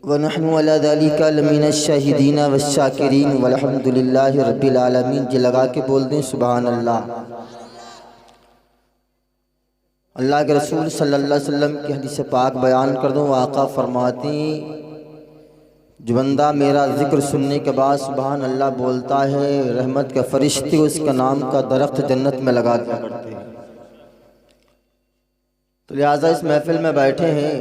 ونحن على ذلك لمن الشاہدین والشاکرین والحمد للہ رب العالمین. جی لگا کے بول دیں سبحان اللہ. اللہ کے رسول صلی اللہ علیہ وسلم کی حدیث پاک بیان کر دوں. آقا فرماتے ہیں جو بندہ میرا ذکر سننے کے بعد سبحان اللہ بولتا ہے رحمت کے فرشتے اس کا نام کا درخت جنت میں لگا دیا کرتے ہیں. تو لہٰذا اس محفل میں بیٹھے ہیں،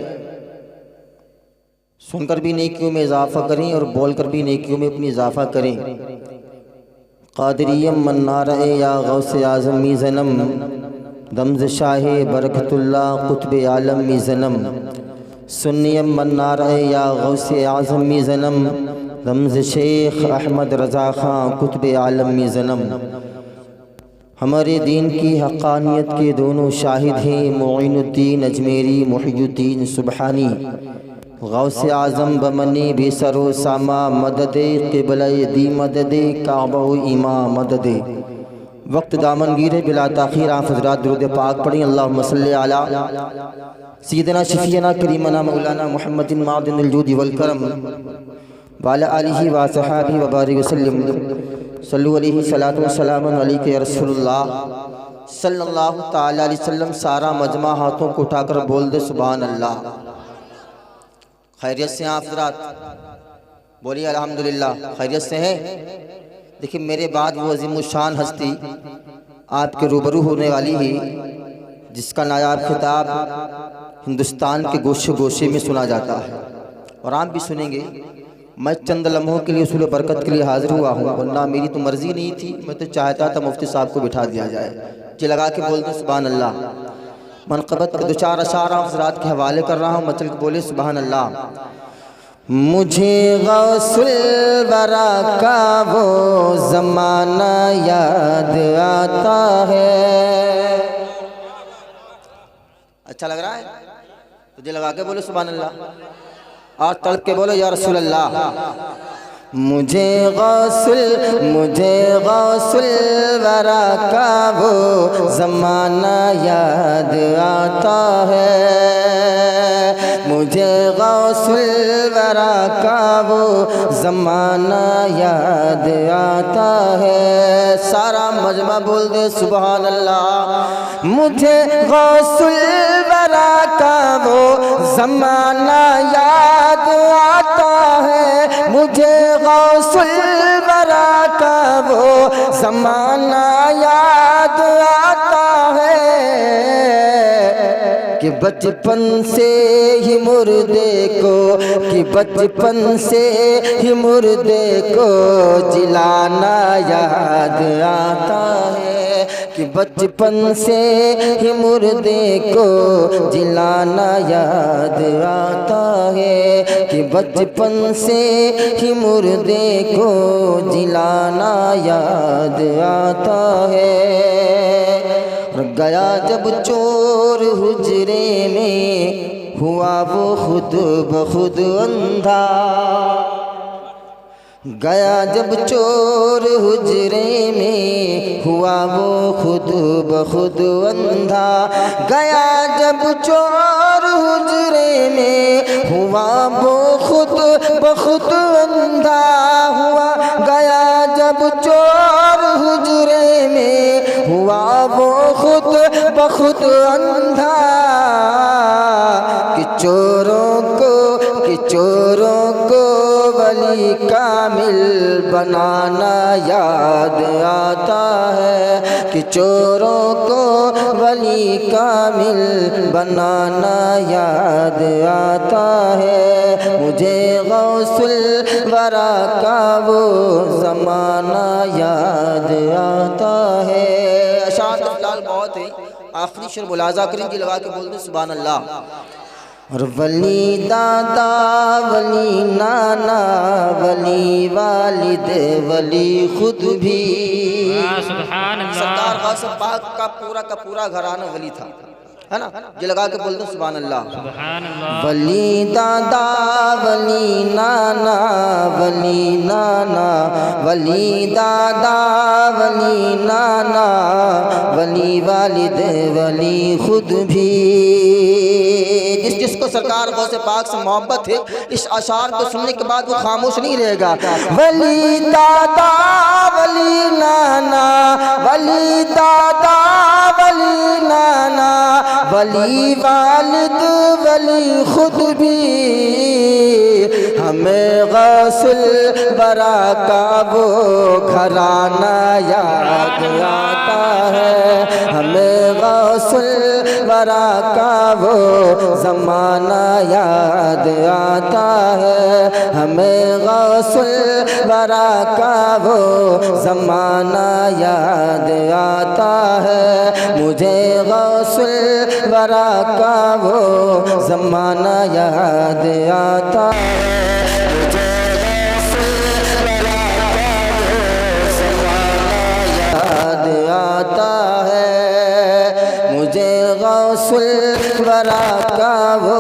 سن کر بھی نیکیوں میں اضافہ کریں اور بول کر بھی نیکیوں میں اپنی اضافہ کریں. قادریم منار یا غوث اعظم می زنم، دمز شاہ برکت اللہ قطب عالم می زنم. سنیم منار یا غوث اعظم می زنم، دمز شیخ احمد رضا خان قطب عالم می زنم. ہمارے دین کی حقانیت کے دونوں شاہد ہیں معین الدین اجمیری محی الدین سبحانی. غوث اعظم بمنی بھی سر و ساما مدد قبلہ دی مدد کعبہ و امام مدد. وقت دامن گیرے بلا تاخیر آپ حضرات درود پاک پڑھیں. اللہم صلی علی سیدنا شفیعنا کریمنا مولانا محمد معدن الجود والکرم وعلی آلہ و صحابہ وبارک وسلم. صلو علیہ صلاۃ و سلام علیک یا رسول اللہ صلی اللہ تعالی علیہ وسلم. سارا مجمع ہاتھوں کو اٹھا کر بول دے سبحان اللہ. خیریت سے ہیں آپ حضرات؟ بولیے الحمدللہ. خیریت سے ہیں؟ دیکھیں میرے بعد وہ عظیم الشان ہستی آپ کے روبرو ہونے والی ہے جس کا نایاب خطاب ہندوستان کے گوشے گوشے میں سنا جاتا ہے اور آپ بھی سنیں گے. میں چند لمحوں کے لیے اصول برکت کے لیے حاضر ہوا ہوں، ورنہ میری تو مرضی نہیں تھی، میں تو چاہتا تھا مفتی صاحب کو بٹھا دیا جائے. جی لگا کے بولتے سبحان اللہ. منقبت کے دو چار اشعار حضرات کے حوالے کر رہا ہوں، مچل کے بولے سبحان اللہ. مجھے غوث الورا کا وہ زمانہ یاد آتا ہے. اچھا لگ رہا ہے؟ تو جی لگا کے بولے سبحان اللہ اور تڑپ کے بولے یا رسول اللہ. مجھے غوث الورا کا وہ زمانہ یاد آتا ہے. مجھے غوث الورا کا وہ زمانہ یاد آتا ہے. سارا مجمع بول دے سبحان اللہ. مجھے غوث الورا کا وہ زمانہ یاد آتا ہے. مجھے غوث الورا کا وہ زمانہ یاد آتا ہے کہ بچپن سے ہی مردے کو جلانا یاد آتا ہے. کہ بچپن سے ہی مردے کو جلانا یاد آتا ہے. کہ بچپن سے ہی مردے کو جلانا یاد آتا ہے. گیا جب چور حجرے میں ہوا وہ خود بخود اندھا. گیا جب چور حجرے میں ہوا وہ خود بخود اندھا. گیا جب چور حجرے میں ہوا وہ خود بخود اندھا ہوا. گیا جب چور حجرے میں ہوا وہ خود بخود اندھا. کہ چوروں کو ولی کامل بنانا یاد آتا ہے. کہ چوروں کو ولی کامل بنانا یاد آتا ہے. مجھے غوث الورا کا وہ زمانہ یاد آتا ہے. اشعار افلال بہت ہے، آخری شعر ملاحظہ کریں جی لگا کے بول دیں سبحان اللہ. اور ولی دادا ولی نانا ولی والد ولی خود بھی. سرکار غوث پاک کا پورا گھرانہ ولی تھا، ہے نا. یہ لگا کے بول دو سبحان اللہ. ولی دادا ولی نانا ولی دادا ولی نانا ولی والد ولی خود بھی. جس کو سرکار غوث پاک سے محبت ہے، اس اشعار کو سننے کے بعد وہ خاموش نہیں رہے گا۔ ولی دادا ولی نانا، ولی دادا ولی نانا، ولی والد ولی خود بھی، ہمیں غوث الورا کا وہ گھرانہ یاد آتا ہے، ہمیں غوث الورا کا وہ زمانہ یاد آتا ہے، ہمیں غوث الورا کا وہ زمانہ یاد آتا ہے، مجھے غوث الورا کا وہ زمانہ یاد آتا ہے، مجھے غوث الورا کا وہ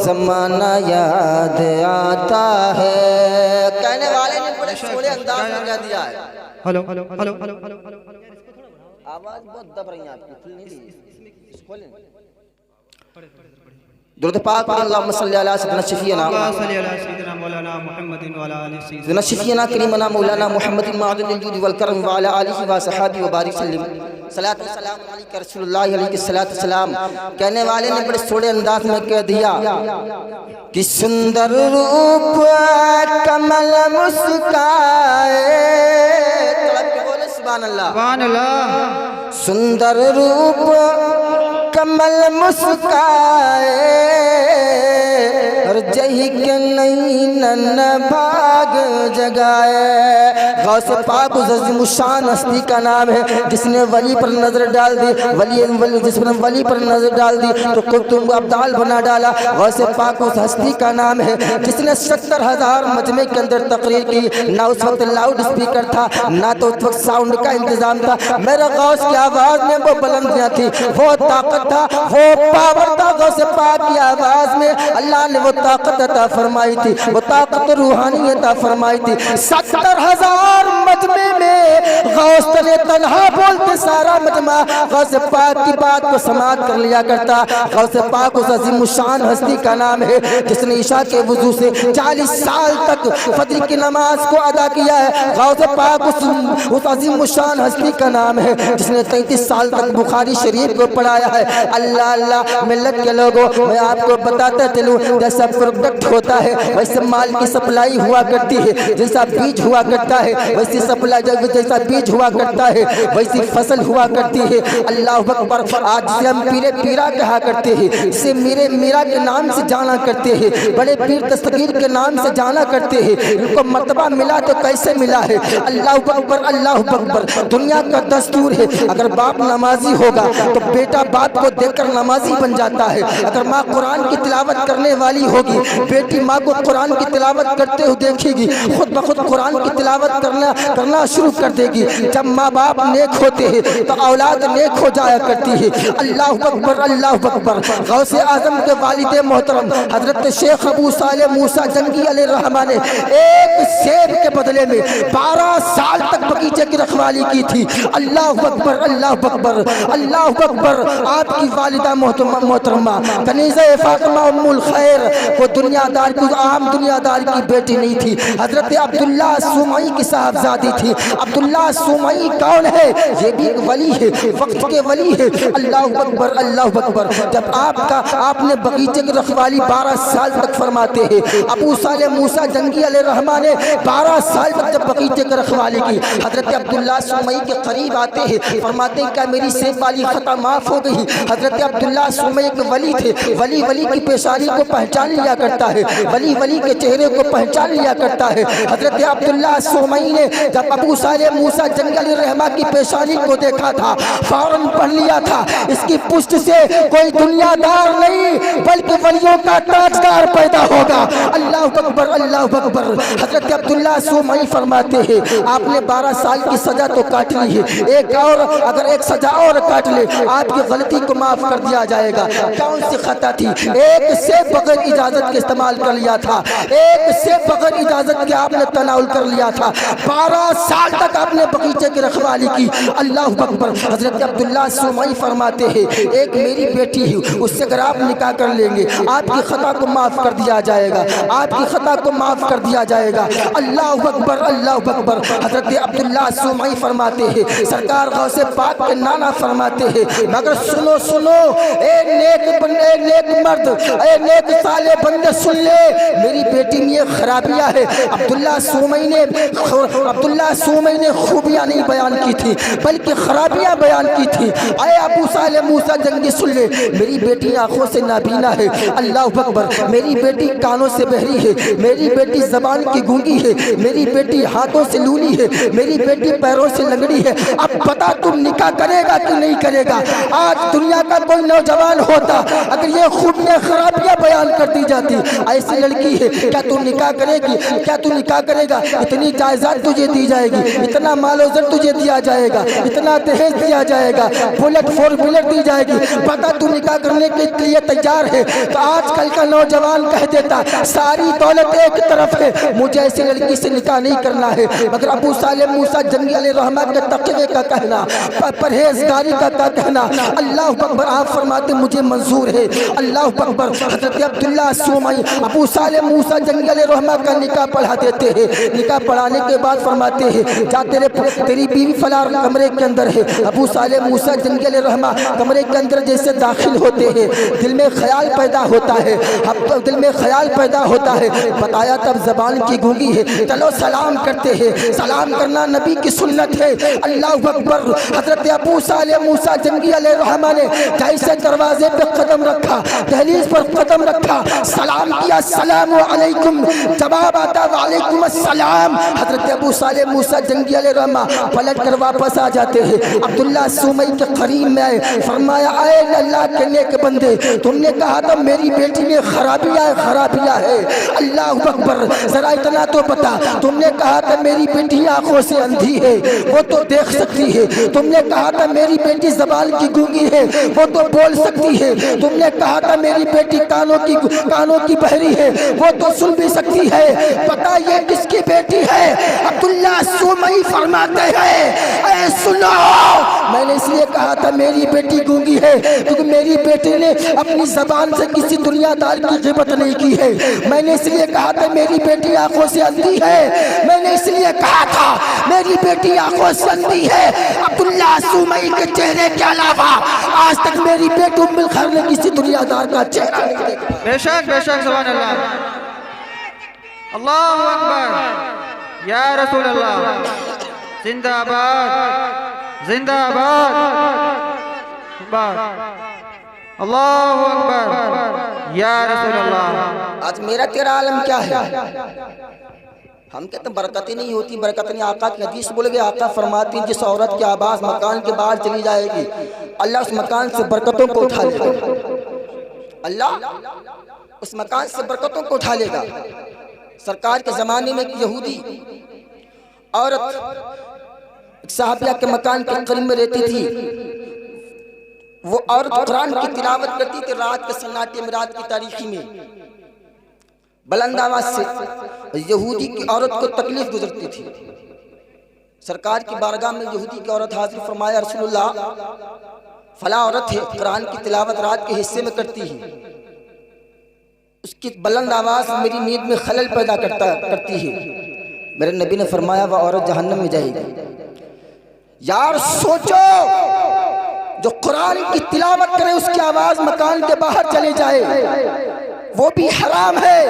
زمانہ یاد آتا ہے۔ کہنے والے نے بڑے سوڑے انداز میں کہہ دیا ہے۔ ہلو ہلو ہلو ہلو آواز بہت دب رہی ہے آپ کی، درود پاک پڑھیں، اللہم صلی علی سیدنا شفیعنا سیدنا شفیعنا کریمنا مولانا محمد معدن الجود والکرم وعلی آلہ وصحبہ وبارک وسلم، صلاۃ و سلام علیک رسول اللہ علیہ الصلوۃ والسلام۔ کہنے والے نے بڑے سوڑے انداز میں کہہ دیا کہ سندر روپ کمل مسکائے، طلب کے بولے سبحان اللہ، سبحان اللہ، سندر روپ کمل مسکائے، اور جہی کے نین بھاگ جگائے۔ غوث پاک اس عظیم الشان ہستی کا نام ہے جس نے ولی پر نظر ڈال دی، جس نے ولی پر نظر ڈال دی تو قطب ابدال بنا ڈالا۔ غوث پاک اس ہستی کا نام ہے جس نے 70,000 مجمع کے اندر تقریر کی، نہ اس وقت لاؤڈ اسپیکر تھا، نہ تو اس وقت ساؤنڈ کا انتظام تھا۔ میرے غوث کی آواز میں وہ بلندیاں تھی، وہ طاقت تھا، وہ پاور تھا غوث پاک کی آواز میں۔ اللہ نے وہ طاقت عطا فرمائی تھی، وہ طاقت روحانی عطا فرمائی تھی۔ 70,000 مجمع میں غوث تنہا بولتے سارا مجمع غوث پاک کی بات کو سماعت کر لیا کرتا۔ غوث پاک اس عظیم الشان ہستی کا نام ہے جس نے عشاء کے وضو سے 40 سال تک فجر کی نماز کو ادا کیا ہے۔ غوث پاک اس عظیم الشان ہستی کا نام ہے جس نے 33 سال تک بخاری شریف کو پڑھایا ہے۔ اللہ اللہ ملت کے لوگوں، میں آپ کو بتاتا چلوں، جیسا پروڈکٹ ہوتا ہے ویسے مال کی سپلائی ہوا کرتی ہے، جیسا بیج ہوا کرتا ہے ویسی سپلائی، جیسا بیج ہوا کرتا ہے ویسی فصل ہوا کرتی ہے۔ اللہ اکبر، آج سے ہم پیرے پیرا کہا کرتے ہیں، اسے میرے میرا کے نام سے جانا کرتے ہیں، بڑے پیر دستگیر کے نام سے جانا کرتے ہیں۔ ان کو مرتبہ ملا تو کیسے ملا ہے؟ اللہ اکبر، اللہ اکبر۔ دنیا کا دستور ہے اگر باپ نمازی ہوگا تو بیٹا باپ کو دیکھ کر نمازی بن جاتا ہے، اگر ماں قرآن کی تلاوت کرنے والی ہوگی بیٹی ماں کو قرآن کی تلاوت کرتے ہوئے دیکھے گی، خود بخود قرآن کی تلاوت کرنا شروع کر دے گی۔ جب ماں باپ نیک ہوتے ہیں تو اولاد نیک ہو جایا کرتی ہے۔ اللہ اکبر، اللہ اکبر۔ غوث اعظم کے والد محترم حضرت شیخ ابو صالح موسیٰ جنگی علیہ الرحمہ نے ایک سیب کے بدلے میں 12 سال تک بغیچے کی رکھوالی کی تھی۔ اللہ اکبر، اللہ اکبر، اللہ اکبر۔ آپ کی والدہ محترمہ کنیزہ فاطمہ ام الخیر وہ دنیا دار کی عام دنیا دار کی بیٹی نہیں تھی، حضرت عبداللہ سومعی کی صاحبزادی تھی۔ عبداللہ سومعی کون ہے؟ یہ بھی ایک ولی ہے، وقت کے ولی ہے۔ اللہ اکبر، اللہ اکبر۔ جب آپ نے بغیچے کی رکھوالی 12 سال تک فرماتے ہیں، ابو صالح موسیٰ جنگی علیہ الرحمہ نے 12 سال تک جب بغیچے کی رکھوالی کی، حضرت عبداللہ سومعی کے قریب آتے ہیں، فرماتے ہیں کہ میری سیب والی خطا معاف ہو گئی۔ حضرت عبداللہ سومعی کے ولی تھے، ولی کی پیشانی کو پہچان لیا کرتا ہے، ولی کے چہرے کو پہچان لیا کرتا ہے۔ حضرت عبداللہ سومعی نے جب ابو صالح موسیٰ جنگی علیہ الرحمہ کی پیشانی کو دیکھا تھا فوراً پڑھ لیا تھا اس کی پشت سے کوئی دنیا دار نہیں بلکہ ولیوں کا تاجدار پیدا ہوگا۔ اللہ اکبر، اللہ اکبر۔ حضرت عبداللہ سومعی فرماتے ہیں آپ نے 12 سال کی سزا تو کاٹ لی ہے، ایک اور اگر ایک سزا اور کاٹ لے آپ کی غلطی کو معاف کر دیا جائے گا۔ کون سی خطا تھی؟ ایک سے بغیر اجازت کے استعمال کر لیا تھا، ایک سے بغیر اجازت کے آپ نے تناول کر لیا تھا۔ 12 7 سال تک آپ نے بغیچے کی رکھوالی کی۔ اللہ اکبر۔ حضرت عبداللہ سومئی فرماتے ہیں ایک میری بیٹی ہے، اس سے اگر آپ نکاح کر لیں گے آپ کی خطا کو معاف کر دیا جائے گا، آپ کی خطا کو معاف کر دیا جائے گا۔ اللہ اکبر، اللہ اکبر۔ حضرت عبداللہ سومئی فرماتے ہیں سرکار غوث پاک کے نانا فرماتے ہیں مگر سنو سنو اے نیک مرد، اے نیک صالح بندے سن لے، میری بیٹی میں یہ خرابیاں ہے۔ عبداللہ سومئی نے خوبیاں نہیں بیان کی تھی بلکہ خرابیاں بیان کی تھی۔ اے ابو صالح موسیٰ جنگی سن لے، میری بیٹی آنکھوں سے نابینا ہے، اللہ اکبر، میری بیٹی کانوں سے بہری ہے، میری بیٹی زبان کی گونگی ہے، میری بیٹی ہاتھوں سے لونی ہے، میری بیٹی پیروں سے لنگڑی ہے۔ اب بتا تم نکاح کرے گا کہ نہیں کرے گا؟ آج دنیا کا کوئی نوجوان ہوتا اگر یہ خوبیاں خرابیاں بیان کر دی جاتی، ایسی لڑکی ہے کیا تو نکاح کرے گی؟ کیا تو نکاح کرے گا؟ اتنی جائیداد تجھے دی جائے گی، اتنا مال و زر تجھے دیا جائے گا، اتنا دہیج دیا جائے گا، بلٹ 4 ویلر دی جائے گی، بتا تو نکاح کرنے کے لیے تیار ہے؟ تو آج کل کا نوجوان کہہ دیتا ساری دولت ایک طرف ہے، مجھے ایسی لڑکی سے نکاح نہیں کرنا ہے۔ مگر ابو صالح موسیٰ جنگی علیہ الرحمہ کے تقوی کا کہنا، پرہیزگاری کا کہنا، اللہ اکبر، آپ فرماتے مجھے منظور ہے۔ اللہ اکبر۔ حضرت عبداللہ سومئی ابو صالح موسیٰ جنگی علیہ الرحمہ کا نکاح پڑھا دیتے ہیں۔ نکاح پڑھانے کے بعد فرماتے ہیں جا تیری بیوی فلاں کمرے کے اندر ہے۔ ابو صالح موسیٰ جنگی علیہ الرحمہ کمرے کے اندر جیسے داخل ہوتے ہیں دل میں خیال پیدا ہوتا ہے، دل میں خیال پیدا ہوتا ہے، بتایا تب زبان کی گونگی ہے، چلو سلام کرتے ہیں، سلام کرنا نبی کی سنت ہے۔ اللہ اکبر۔ حضرت ابو صالح موسیٰ جنگی علیہ الرحمہ نے جیسے دروازے پہ قدم رکھا، دہلیز پر قدم رکھا، سلام کیا، السلام علیکم، جواب آتا وعلیکم السلام۔ حضرت ابو صالح موسیٰ جنگی علیہ الرحمہ پلٹ کر واپس آ جاتے ہیں، عبداللہ سومئی کے قریب میں آئے، فرمایا اے اللہ کے نیک بندے، تم نے کہا تھا میری بیٹی میں خرابیاں ہے، اللہ اکبر، ذرا اتنا تو بتا، تم نے کہا تھا میری بیٹی آنکھوں سے اندھی ہے، وہ تو دیکھ سکتی ہے، تم نے کہا تھا میری بیٹی زبان کی گونگی ہے، وہ تو بول سکتی ہے، تم نے کہا تھا میری بیٹی کانوں کی بہری ہے، وہ تو سن بھی سکتی ہے، پتا یہ کس کی بیٹی ہے؟ عبداللہ سومئی فرماتے ہیں اے سنو، میں نے اس لیے کہا تھا میری بیٹی گونگی ہے کیونکہ میری بیٹی نے اپنی زبان سے کسی دنیا دار کی غیبت نہیں کی ہے، میں نے اس لیے کہا تھا میری بیٹی آنکھوں سے اندھی ہے، میں نے اس لیے کہا تھا میری بیٹی آنکھوں سے اندھی ہے۔ عبداللہ سومئی کے چہرے کے علاوہ آج تک میری بیٹی ام الخیر نے کسی دنیا دار کا چہرہ نہیں دیکھا۔ بے شک سبحان اللہ، اللہ اکبر، یا رسول اللہ، زندہ آباد، زندہ آباد، اللہ اکبر، یا رسول اللہ۔ آج میرا تیرا عالم کیا ہے؟ ہم کہتے ہیں برکتیں نہیں ہوتی، برکتیں آقا کی حدیث بول گئے، آقا فرماتی ہیں جس عورت کی آواز مکان کے باہر چلی جائے گی اللہ اس مکان سے برکتوں کو اٹھا لے گا، اللہ اس مکان سے برکتوں کو اٹھا لے گا۔ سرکار کے زمانے میں ایک یہودی عورت ایک صحابیہ کے مکان کے قریب میں رہتی تھی، وہ عورت قرآن کی تلاوت کرتی تھی رات کے سناٹے میں، رات کی تاریکی میں بلند آواز سے، یہودی کی عورت کو تکلیف گزرتی تھی۔ سرکار کی بارگاہ میں یہودی کی عورت حاضر، فرمایا رسول اللہ فلاں عورت ہے قرآن کی تلاوت رات کے حصے میں کرتی ہے، اس کی بلند آواز میری نیند میں خلل پیدا کرتی ہے۔ میرے نبی نے فرمایا وہ عورت جہنم میں جائے گی۔ یار سوچو، جو قرآن کی تلاوت کرے اس کی آواز مکان کے باہر چلے جائے وہ بھی حرام ہے۔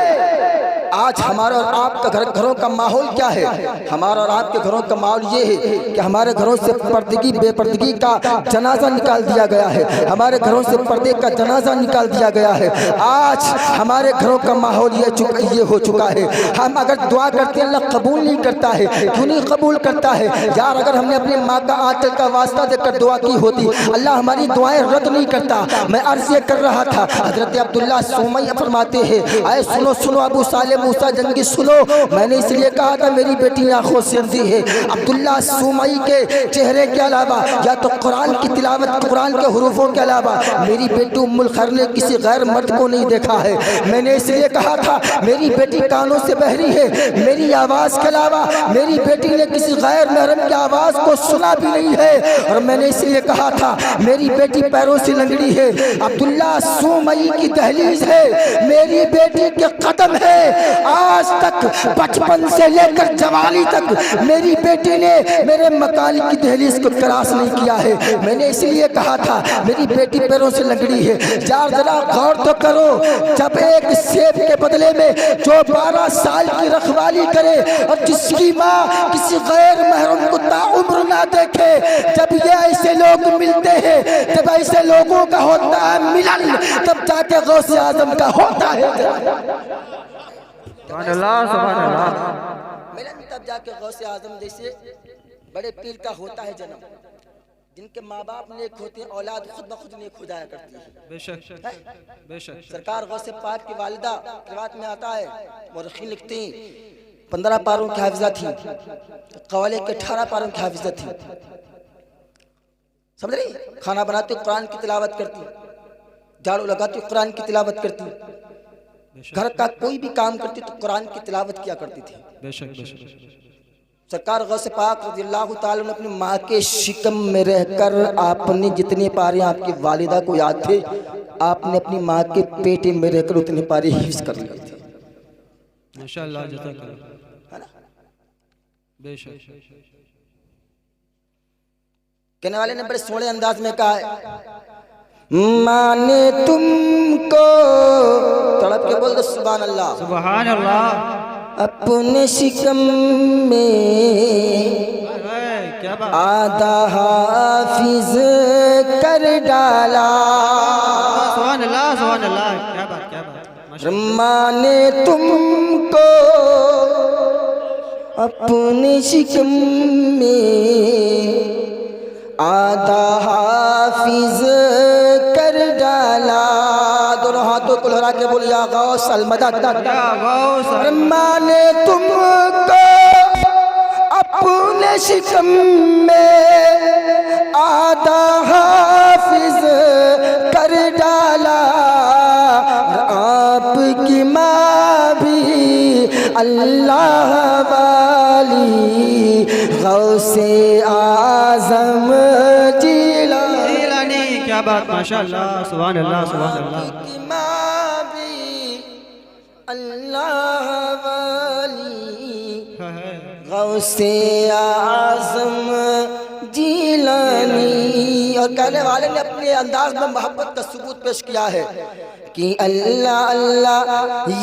آج ہمارا اور آپ کا گھروں کا ماحول کیا ہے؟ ہمارا اور آپ کے گھروں کا ماحول یہ ہے کہ ہمارے گھروں سے پردگی بے پردگی کا جنازہ نکال دیا گیا ہے، ہمارے گھروں سے پردے کا جنازہ نکال دیا گیا ہے۔ آج ہمارے گھروں کا ماحول یہ ہو چکا ہے، ہم اگر دعا کرتے ہیں اللہ قبول نہیں کرتا ہے۔ کیوں نہیں قبول کرتا ہے؟ یار اگر ہم نے اپنی ماں کا آنچل کا واسطہ دے کر دعا کی ہوتی اللہ ہماری دعائیں رد نہیں کرتا۔ میں عرض یہ کر رہا تھا، حضرت عبداللہ سومئی فرماتے ہیں اے سنو ابو صالح موسیٰ جنگی سنو، میں نے اس لیے کہا تھا میری بیٹی آنکھوں سے اندھی ہے۔ عبداللہ سومئی کے چہرے کے علاوہ یا تو قرآن کی تلاوت، قرآن کے حروفوں کے علاوہ میری بیٹی ام الخیر نے کسی غیر مرد کو نہیں دیکھا ہے۔ میں نے اس لیے کہا تھا میری بیٹی کانوں سے بہری ہے، میری آواز کے علاوہ میری بیٹی نے کسی غیر محرم کی آواز کو سنا بھی نہیں ہے۔ اور میں نے اس لیے کہا تھا میری بیٹی پیروں سے لنگڑی ہے، عبداللہ سومئی کی دہلیز ہے، میری بیٹی کے قدم ہے۔ آج تک بچپن سے لے کر جوانی تک میری بیٹی نے میرے مکان کی دہلیز کو کراس نہیں کیا ہے۔ میں نے اس لیے کہا تھا میری بیٹی پیروں سے لنگڑی ہے۔ یار ذرا غور تو کرو، جب ایک سیب کے بدلے میں جو 12 سال کی رکھوالی کرے اور جس کی ماں کسی غیر محرم کو تعمر نہ دیکھے، جب یہ ایسے لوگ ملتے ہیں، جب ایسے لوگوں کا ہوتا ہے ملن، تب جا کے غوث اعظم کا ہوتا ہے سبحان اللہ سبحان اللہ۔ ملن، تب جا کے غوث اعظم جیسے بڑے پیر کا ہوتا ہے جنم۔ جن کے ماں باپ نیک ہوتے ہیں اولاد خود بخود نیک ہو جایا کرتی ہے۔ بے شک بے شک۔ سرکار غوث پاک کی والدہ روایت میں آتا ہے، مورخین لکھتے ہیں 15 پاروں کی حافظہ تھی، قوالے کے 18 پاروں کی حافظہ تھی۔ سمجھ رہی؟ کھانا بناتے قرآن کی تلاوت کرتی، جھاڑو لگاتی قرآن کی تلاوت کرتی، گھر کا کوئی بھی کام کرتی تو قرآن کی تلاوت کیا کرتی تھی۔ بے شک بے شک۔ سرکار غوث پاک رضی اللہ تعالیٰ نے اپنی ماں کے شکم میں رہ کر آپ نے جتنے پارے آپ کی والدہ کو یاد تھے، آپ نے اپنی ماں کے پیٹے میں رہ کر اتنے پارے حفظ کر لیے تھے۔ ماشاءاللہ جزاک اللہ۔ بے شک۔ کہنے والے نے بڑے سونے انداز میں کہا ہے، ماں نے تم کو تڑپ کے بول دو سبحان اللہ سبحان اللہ۔ اپنے شکم میں آدھا حافظ کر ڈالا، سبحان اللہ سبحان اللہ۔ کیا بات کیا بات۔ ماں نے تم کو اپنے شکم میں آدھا حافظ کر ڈالا، دونوں ہاتھوں کو لہرا کے بول یا غوث المدد، ماں نے تم کو اپنے شکم میں آدھا حافظ کر ڈالا، آپ کی ماں بھی اللہ والی غوث اعظم جیلانی۔ کیا بات، ماشاءاللہ سبحان اللہ سبحان اللہ۔ آپ کی ماں بھی اللہ والی غوث اعظم جیلانی۔ اور کہنے والے نے اپنے انداز میں محبت کا ثبوت پیش کیا ہے کہ اللہ اللہ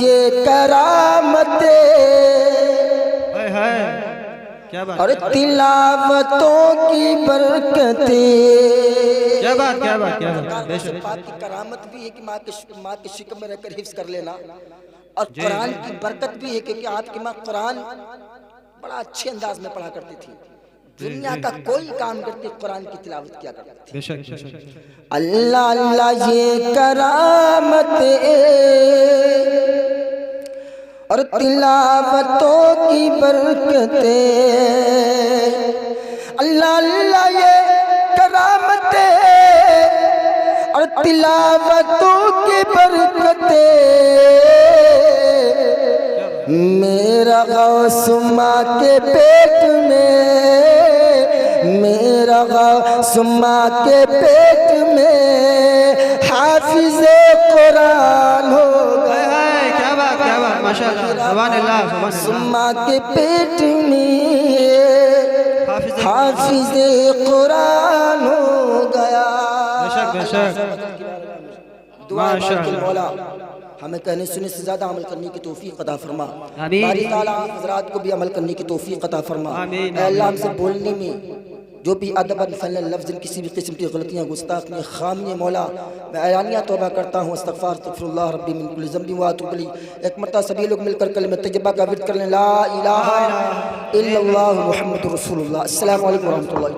یہ کرامتیں اور تلاوتوں کی برکتیں۔ کیا بات کیا بات کیا بات۔ بے شک۔ پاک کی کرامت بھی ہے کہ ماں کے شکم میں رہ کر حفظ کر لینا، اور قرآن کی برکت بھی ہے کہ آپ کی ماں قرآن بڑا اچھے انداز میں پڑھا کرتی تھی، دنیا کا کوئی کام کرتی قرآن کی تلاوت کیا کرتی تھی۔ بے شک بے شک۔ اللہ اللہ یہ کرامتیں اور تلاوتوں کی برکتیں، اللہ اللہ یہ کرامتیں اور تلاوتوں کی برکتیں، میرا غوث ماں کے پیٹ میں، میرا غوث ماں کے پیٹ میں حافظ قرآن ہو گیا۔ کیا بات کیا بات، ماشاءاللہ سبحان اللہ سبحان اللہ۔ ماں کے پیٹ میں حافظ قرآن ہو گیا۔ بے شک بے شک۔ دعا ہے مولا ہمیں کہنے سننے سے زیادہ عمل کرنے کی توفیق عطا فرما، آمین۔ باری تعالیٰ حضرات کو بھی عمل کرنے کی توفیق عطا فرما۔ آمین۔ اے اللہ ہم سے بولنے میں جو بھی ادب فعل لفظ کسی بھی قسم کی غلطیاں گستاخیاں خامیاں مولا میں اعلانیہ توبہ کرتا ہوں، استغفر اللہ ربی من کل ذنب واتوب الیہ۔ ایک مرتبہ سبھی لوگ مل کر کلمہ طیبہ کا ورد کر لیں، لا الہ الا اللہ محمد رسول اللہ۔ السلام علیکم ورحمۃ اللہ۔